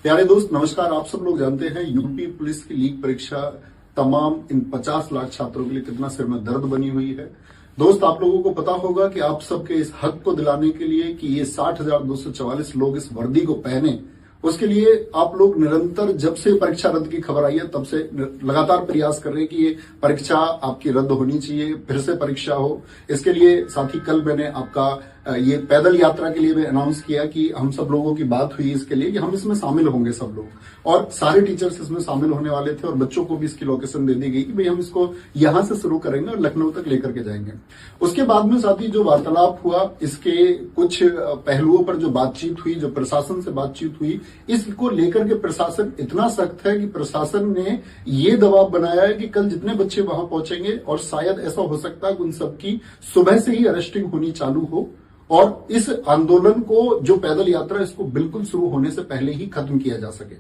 प्यारे दोस्त नमस्कार। आप सब लोग जानते हैं यूपी पुलिस की लीग परीक्षा तमाम इन 50 लाख छात्रों के लिए कितना सिर में दर्द बनी हुई है। दोस्त आप लोगों को पता होगा कि आप सबके इस हक को दिलाने के लिए कि ये 60,244 लोग इस वर्दी को पहने, उसके लिए आप लोग निरंतर जब से परीक्षा रद्द की खबर आई है तब से लगातार प्रयास कर रहे हैं कि ये परीक्षा आपकी रद्द होनी चाहिए, फिर से परीक्षा हो। इसके लिए साथ ही कल मैंने आपका ये पैदल यात्रा के लिए भी अनाउंस किया कि हम सब लोगों की बात हुई इसके लिए कि हम इसमें शामिल होंगे सब लोग, और सारे टीचर्स इसमें शामिल होने वाले थे और बच्चों को भी इसकी लोकेशन दे दी गई कि भाई हम इसको यहां से शुरू करेंगे और लखनऊ तक लेकर के जाएंगे। उसके बाद में साथ ही जो वार्तालाप हुआ, इसके कुछ पहलुओं पर जो बातचीत हुई, जो प्रशासन से बातचीत हुई, इसको लेकर के प्रशासन इतना सख्त है कि प्रशासन ने ये दबाव बनाया है कि कल जितने बच्चे वहां पहुंचेंगे और शायद ऐसा हो सकता है कि उन सबकी सुबह से ही अरेस्टिंग होनी चालू हो और इस आंदोलन को जो पैदल यात्रा इसको बिल्कुल शुरू होने से पहले ही खत्म किया जा सके,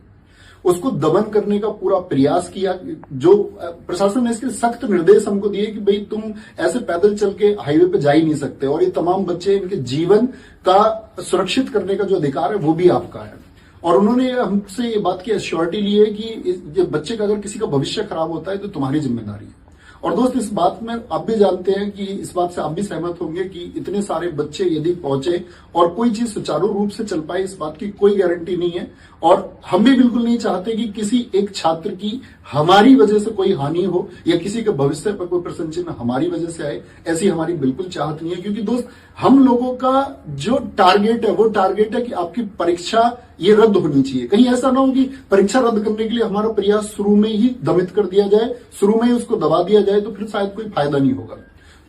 उसको दमन करने का पूरा प्रयास किया। जो प्रशासन ने इसके सख्त निर्देश हमको दिए कि भाई तुम ऐसे पैदल चल के हाईवे पे जा ही नहीं सकते और ये तमाम बच्चे, इनके जीवन का सुरक्षित करने का जो अधिकार है वो भी आपका है। और उन्होंने हमसे ये बात की एश्योरिटी ली है कि बच्चे का अगर किसी का भविष्य खराब होता है तो तुम्हारी जिम्मेदारी है। और दोस्त इस बात में आप भी जानते हैं कि इस बात से आप भी सहमत होंगे कि इतने सारे बच्चे यदि पहुंचे और कोई चीज सुचारू रूप से चल पाए, इस बात की कोई गारंटी नहीं है। और हम भी बिल्कुल नहीं चाहते कि किसी एक छात्र की हमारी वजह से कोई हानि हो या किसी के भविष्य पर कोई प्रश्न चिन्ह हमारी वजह से आए, ऐसी हमारी बिल्कुल चाहत नहीं है। क्योंकि दोस्त हम लोगों का जो टारगेट है वो टारगेट है कि आपकी परीक्षा ये रद्द होनी चाहिए। कहीं ऐसा ना हो कि परीक्षा रद्द करने के लिए हमारा प्रयास शुरू में ही दमित कर दिया जाए, शुरू में ही उसको दबा दिया जाए, तो फिर शायद कोई फायदा नहीं होगा।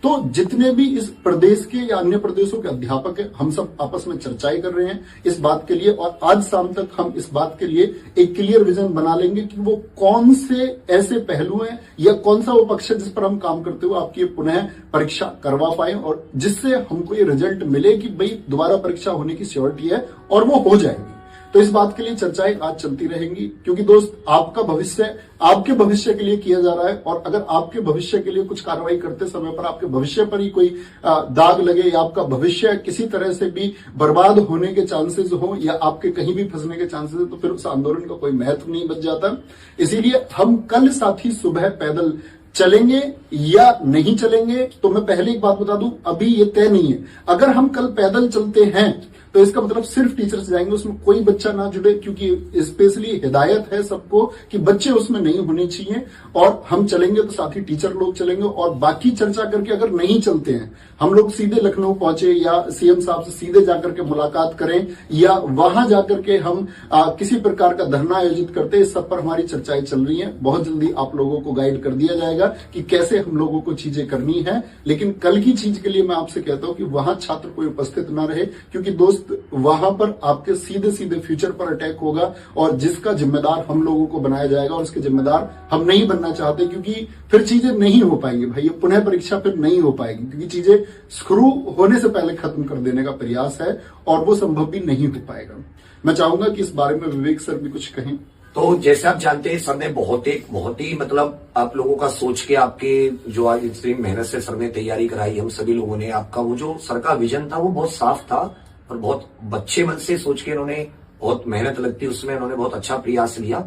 तो जितने भी इस प्रदेश के या अन्य प्रदेशों के अध्यापक हैं, हम सब आपस में चर्चाएं कर रहे हैं इस बात के लिए, और आज शाम तक हम इस बात के लिए एक क्लियर विजन बना लेंगे कि वो कौन से ऐसे पहलू हैं या कौन सा वो पक्ष है जिस पर हम काम करते हुए आपकी पुनः परीक्षा करवा पाए और जिससे हमको ये रिजल्ट मिले कि भाई दोबारा परीक्षा होने की श्योरिटी है और वो हो जाएगी। तो इस बात के लिए चर्चाएं आज चलती रहेंगी, क्योंकि दोस्त आपका भविष्य आपके भविष्य के लिए किया जा रहा है। और अगर आपके भविष्य के लिए कुछ कार्रवाई करते समय पर आपके भविष्य पर ही कोई दाग लगे या आपका भविष्य किसी तरह से भी बर्बाद होने के चांसेस हो या आपके कहीं भी फंसने के चांसेस है, तो फिर उस आंदोलन का कोई महत्व नहीं बच जाता। इसीलिए हम कल साथी सुबह पैदल चलेंगे या नहीं चलेंगे, तो मैं पहले एक बात बता दूं, अभी ये तय नहीं है। अगर हम कल पैदल चलते हैं तो इसका मतलब सिर्फ टीचर्स जाएंगे, उसमें कोई बच्चा ना जुड़े, क्योंकि स्पेशली हिदायत है सबको कि बच्चे उसमें नहीं होने चाहिए। और हम चलेंगे तो साथ ही टीचर लोग चलेंगे और बाकी चर्चा करके अगर नहीं चलते हैं, हम लोग सीधे लखनऊ पहुंचे या सीएम साहब से सीधे जाकर के मुलाकात करें या वहां जाकर के हम किसी प्रकार का धरना आयोजित करते हैं, इस सब पर हमारी चर्चाएं चल रही हैं। बहुत जल्दी आप लोगों को गाइड कर दिया जाएगा कि कैसे हम लोगों को चीजें करनी है। लेकिन कल की चीज के लिए मैं आपसे कहता हूं कि वहां छात्र कोई उपस्थित ना रहे, क्योंकि दोस्त वहां पर आपके सीधे सीधे फ्यूचर पर अटैक होगा और जिसका जिम्मेदार हम लोगों को बनाया जाएगा और उसके जिम्मेदार हम नहीं बनना चाहते, क्योंकि फिर चीजें नहीं हो पाएंगी भाई, ये पुनः परीक्षा फिर नहीं हो पाएगी, क्योंकि चीजें शुरू होने से पहले खत्म कर देने का प्रयास है और वो संभव भी नहीं हो पाएगा। मैं चाहूंगा कि इस बारे में विवेक सर भी कुछ कहें। तो जैसे आप जानते हैं, सर ने बहुत ही मतलब आप लोगों का सोच के, आपके जो आज इतनी मेहनत से सर ने तैयारी कराई, हम सभी लोगों ने, आपका वो जो सर का विजन था वो बहुत साफ था और बहुत बच्चे मन से सोच के इन्होंने, बहुत मेहनत लगती उसमें, इन्होंने बहुत अच्छा प्रयास लिया।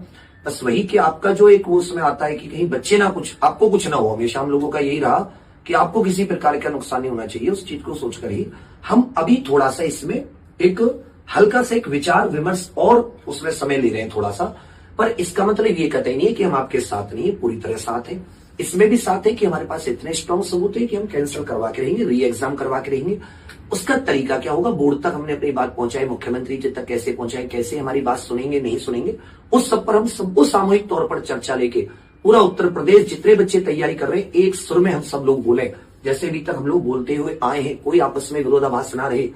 बस वही कि आपका जो एक उसमें आता है कि कहीं बच्चे ना कुछ, आपको कुछ ना हो, हमेशा हम लोगों का यही रहा कि आपको किसी प्रकार का नुकसान नहीं होना चाहिए। उस चीज को सोचकर ही हम अभी थोड़ा सा इसमें एक हल्का सा एक विचार विमर्श और उसमें समय ले रहे हैं थोड़ा सा। पर इसका मतलब ये कतई नहीं है कि हम आपके साथ नहीं है, पूरी तरह साथ है। इसमें भी साथ है कि हमारे पास इतने स्ट्रॉन्ग सबूत है कि हम कैंसिल करवा के रहेंगे, री एग्जाम करवा के रहेंगे। उसका तरीका क्या होगा, बोर्ड तक हमने अपनी बात पहुंचाई, मुख्यमंत्री जी तक कैसे पहुंचाए, कैसे हमारी बात सुनेंगे नहीं सुनेंगे, उस सब पर हम सबको सामूहिक तौर पर चर्चा लेके पूरा उत्तर प्रदेश जितने बच्चे तैयारी कर रहे हैं, एक सुर में हम सब लोग बोले, जैसे अभी तक हम लोग बोलते हुए आए हैं, कोई आपस में विरोधाभास ना रहे,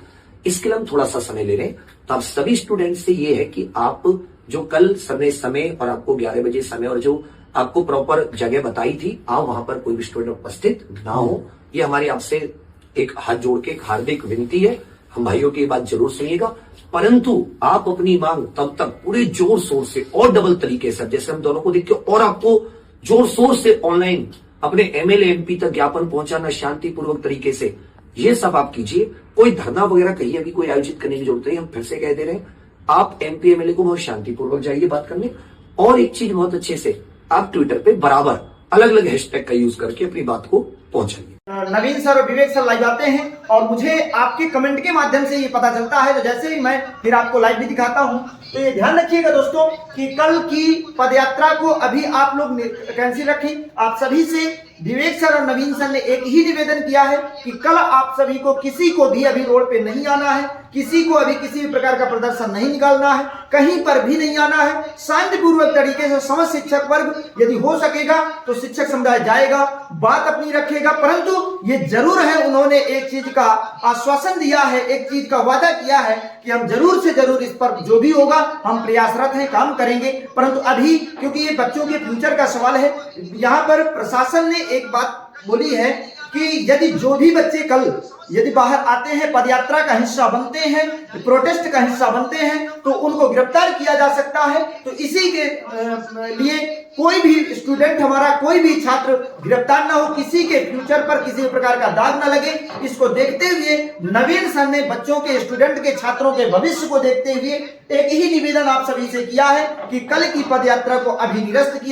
इसके लिए हम थोड़ा सा समय ले रहे हैं। तो आप सभी स्टूडेंट से ये है कि आप जो कल सर ने समय और आपको 11 बजे समय और जो आपको प्रॉपर जगह बताई थी, आप वहां पर कोई भी स्टूडेंट उपस्थित ना हो, ये हमारी आपसे एक हाथ जोड़ के एक हार्दिक विनती है। हम भाइयों की बात जरूर सुनिएगा, परंतु आप अपनी मांग तब तक पूरे जोर शोर से और डबल तरीके से, जैसे हम दोनों को देखिए, और आपको जोर शोर से ऑनलाइन अपने एमएलए एमपी तक ज्ञापन पहुंचाना शांतिपूर्वक तरीके से, ये सब आप कीजिए। कोई धरना वगैरह कहीं अभी कोई आयोजित करने की जरूरत नहीं, हम फिर से कह दे रहे हैं, आप एमपी एमएलए को बहुत शांतिपूर्वक जाइए बात करने। और एक चीज बहुत अच्छे से आप ट्विटर पे बराबर अलग अलग हैशटैग का यूज करके अपनी बात को पहुंचाइए। नवीन सर और विवेक सर लाइव आते हैं और मुझे आपके कमेंट के माध्यम से ये पता चलता है, तो जैसे ही मैं फिर आपको लाइव भी दिखाता हूं, तो ये ध्यान रखिएगा दोस्तों कि कल की पदयात्रा को अभी आप लोग कैंसिल रखें। आप सभी से विवेक सर और नवीन सर ने एक ही निवेदन किया है कि कल आप सभी को किसी को भी अभी रोड पे नहीं आना है, किसी को अभी किसी भी प्रकार का प्रदर्शन नहीं निकालना है, कहीं पर भी नहीं आना है। शांतिपूर्वक तरीके से समस्त शिक्षक वर्ग यदि हो सकेगा तो शिक्षक समुदाय जाएगा, बात अपनी रखेगा, परंतु ये जरूर है उन्होंने एक चीज का आश्वासन दिया है, एक चीज का वादा किया है कि हम जरूर से जरूर इस पर जो भी होगा हम प्रयासरत हैं, काम करेंगे। परंतु अभी क्योंकि ये बच्चों के फ्यूचर का सवाल है, यहाँ पर प्रशासन ने एक बात बोली है कि यदि जो भी बच्चे कल यदि बाहर आते हैं, पदयात्रा का हिस्सा बनते हैं, प्रोटेस्ट का हिस्सा बनते हैं, तो उनको गिरफ्तार किया जा सकता है। तो इसी के लिए कोई भी स्टूडेंट हमारा, कोई भी छात्र गिरफ्तार ना हो, किसी के फ्यूचर पर किसी प्रकार का दाग ना लगे, इसको देखते हुए नवीन सर ने बच्चों के, स्टूडेंट के, छात्रों के भविष्य को देखते हुए एक ही निवेदन आप सभी से किया है कि कल की पदयात्रा को अभी निरस्त किया